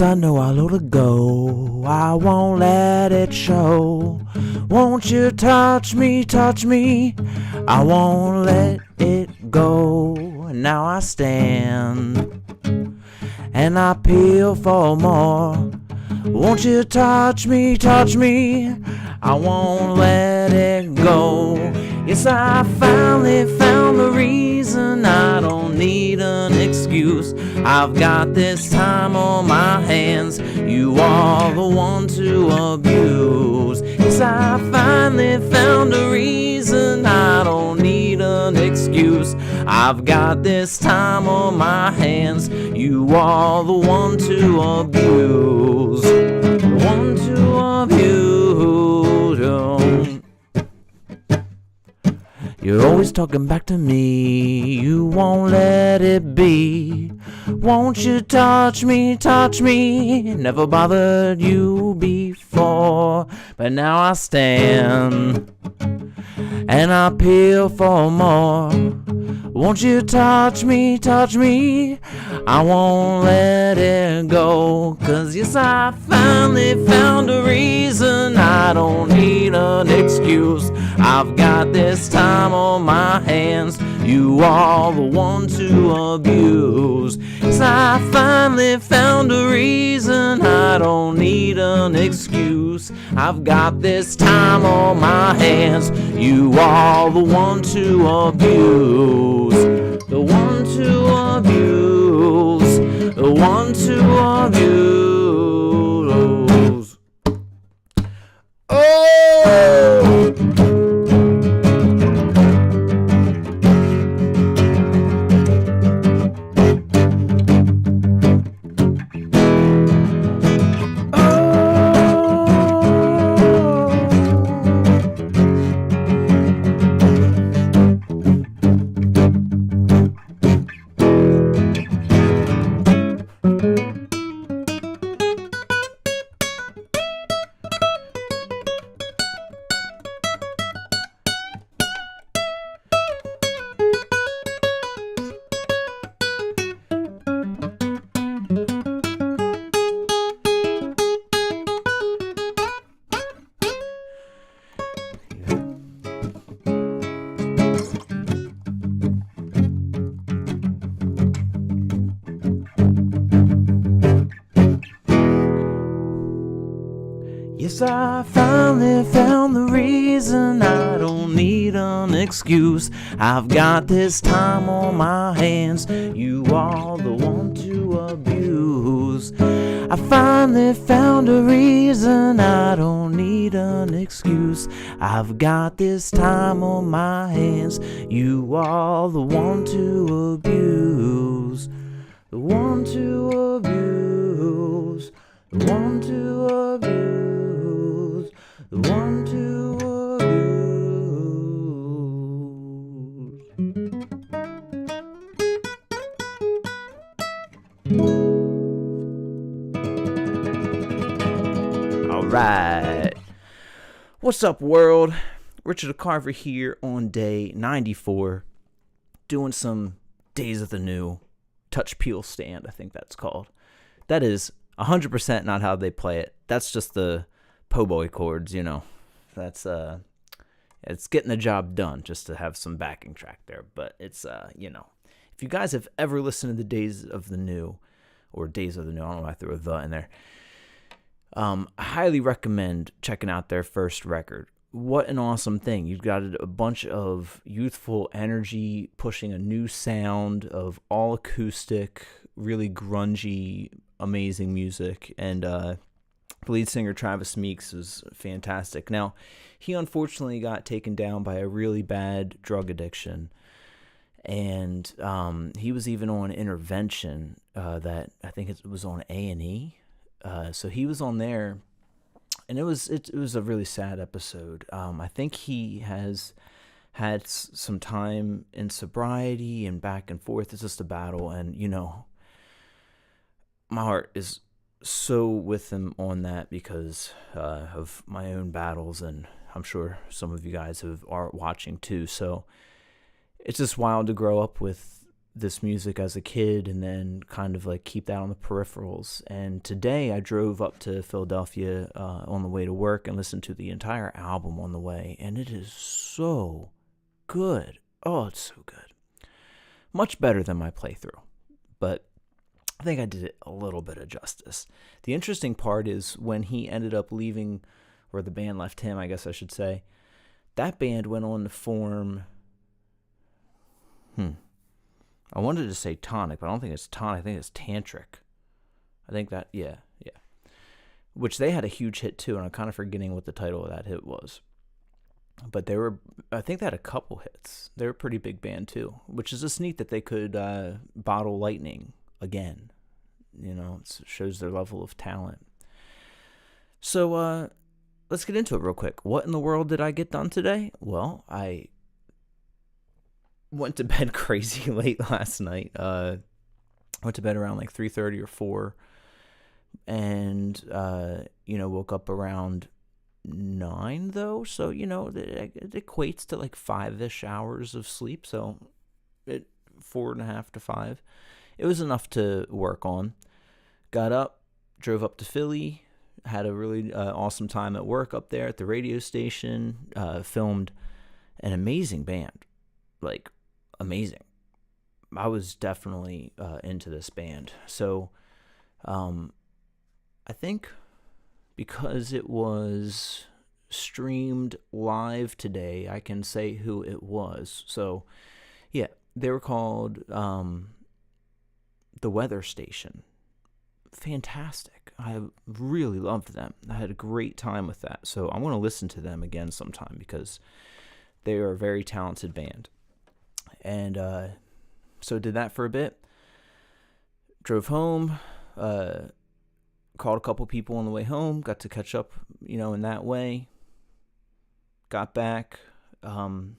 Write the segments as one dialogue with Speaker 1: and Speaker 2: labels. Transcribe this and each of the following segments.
Speaker 1: 'cause I know I'll let it go. I won't let it show. Won't you touch me, touch me? I won't let it go. Now I stand and I appeal for more. Won't you touch me, touch me? I won't let it go. Yes, I finally found the reason. I don't need an excuse. I've got this time on my hands. You are the one to abuse. Yes, I finally found a reason. I don't need an excuse. I've got this time on my hands. You are the one to abuse. The one to abuse. You're always talking back to me. You won't let it be. Won't you touch me, touch me? Never bothered you before, but now I stand and I appeal for more. Won't you touch me, touch me? I won't let it go. 'Cause yes, I finally found a reason. I don't need an excuse. I've got this time on my hands. You are the one to abuse. Yes, I finally found a reason. I don't need an excuse. I've got this time on my hands. You are the one to abuse. The one to abuse. The one to abuse. Oh! Yes, I finally found the reason. I don't need an excuse. I've got this time on my hands. You are the one to abuse. I finally found a reason. I don't need an excuse. I've got this time on my hands. You are the one to abuse. The one to abuse. The one to abuse. The one to abuse. All right. What's up, world? Richard Carver here on day 94, doing some Days of the New touch peel stand, I think that's called. That is 100% not how they play it. That's just the po' boy chords, you know. That's it's getting the job done just to have some backing track there. But it's you know, if you guys have ever listened to the Days of the New, or Days of the New, I don't know why I threw a "the" in there. I highly recommend checking out their first record. What an awesome thing. You've got a bunch of youthful energy pushing a new sound of all acoustic, really grungy, amazing music. And the lead singer Travis Meeks was fantastic. Now, he unfortunately got taken down by a really bad drug addiction. And he was even on intervention that I think it was on A&E. So he was on there, and it was a really sad episode. I think he has had some time in sobriety and back and forth. It's just a battle, and you know, my heart is so with him on that because of my own battles, and I'm sure some of you guys are watching too. So it's just wild to grow up with this music as a kid and then kind of like keep that on the peripherals. And today I drove up to Philadelphia on the way to work and listened to the entire album on the way, and it is so good. Oh, it's so good. Much better than my playthrough, but I think I did it a little bit of justice. The interesting part is when he ended up leaving, or the band left him, I guess I should say, that band went on to form, I wanted to say Tonic, but I don't think it's Tonic. I think it's Tantric. I think that, yeah. Which they had a huge hit too, and I'm kind of forgetting what the title of that hit was. But I think they had a couple hits. They were a pretty big band too, which is just neat that they could bottle lightning again. It shows their level of talent. So let's get into it real quick. What in the world did I get done today? Well, I went to bed crazy late last night. Went to bed around like 3:30 or 4, and woke up around 9 though. So it equates to like 5-ish hours of sleep. So 4.5 to 5. It was enough to work on. Got up, drove up to Philly, had a really awesome time at work up there at the radio station. Filmed an amazing band, like amazing. I was definitely into this band. So I think because it was streamed live today, I can say who it was. So yeah, they were called The Weather Station. Fantastic. I really loved them. I had a great time with that. So I want to listen to them again sometime because they are a very talented band. And so did that for a bit. Drove home, called a couple people on the way home, got to catch up, in that way. Got back, and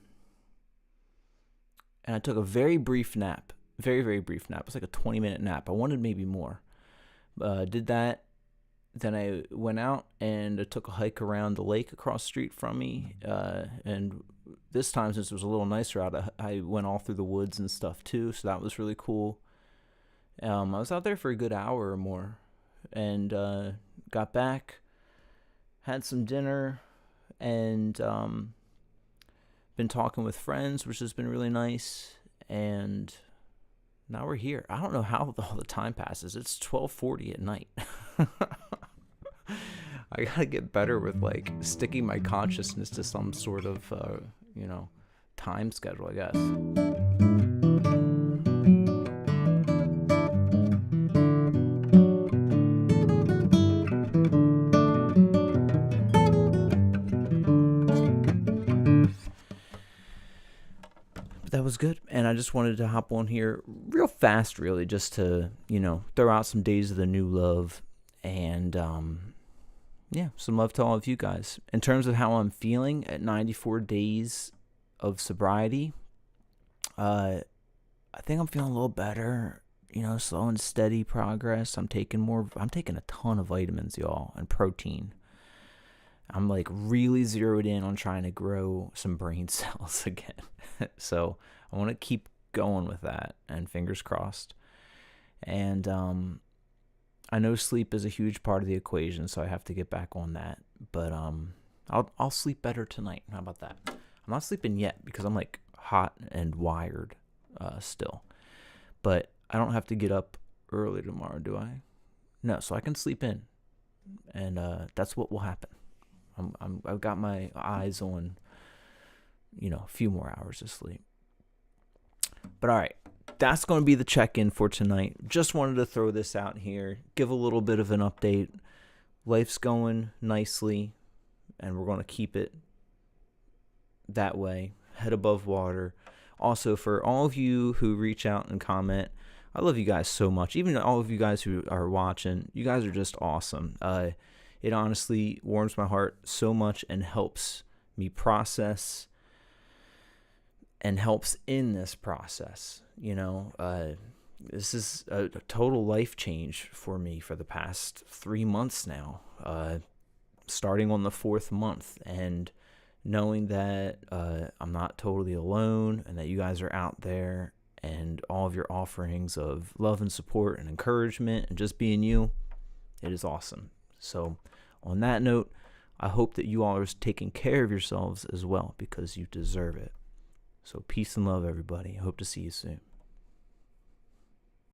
Speaker 1: I took a very brief nap. Very, very brief nap. It was like a 20-minute nap. I wanted maybe more. Did that. Then I went out and I took a hike around the lake across the street from me. And this time, since it was a little nicer out, I went all through the woods and stuff too. So that was really cool. I was out there for a good hour or more, and got back, had some dinner, and been talking with friends, which has been really nice. And now we're here. I don't know how all the time passes. It's 12:40 at night. I gotta get better with like sticking my consciousness to some sort of time schedule, I guess. That was good, and I just wanted to hop on here real fast, really, just to, throw out some days of the new love, and, some love to all of you guys. In terms of how I'm feeling at 94 days of sobriety, I think I'm feeling a little better, slow and steady progress. I'm taking a ton of vitamins, y'all, and protein. I'm like really zeroed in on trying to grow some brain cells again. So I want to keep going with that, and fingers crossed. And I know sleep is a huge part of the equation, so I have to get back on that. But I'll sleep better tonight. How about that? I'm not sleeping yet because I'm like hot and wired still. But I don't have to get up early tomorrow, do I? No, so I can sleep in, and that's what will happen. I've got my eyes on, a few more hours of sleep. But all right, that's going to be the check-in for tonight. Just wanted to throw this out here, give a little bit of an update. Life's going nicely, and we're going to keep it that way, head above water. Also, for all of you who reach out and comment, I love you guys so much. Even all of you guys who are watching, you guys are just awesome. It honestly warms my heart so much and helps me process and helps in this process. This is a total life change for me for the past 3 months now, starting on the 4th month, and knowing that I'm not totally alone and that you guys are out there and all of your offerings of love and support and encouragement and just being you. It is awesome. So on that note, I hope that you all are taking care of yourselves as well, because you deserve it. So peace and love, everybody. I hope to see you soon.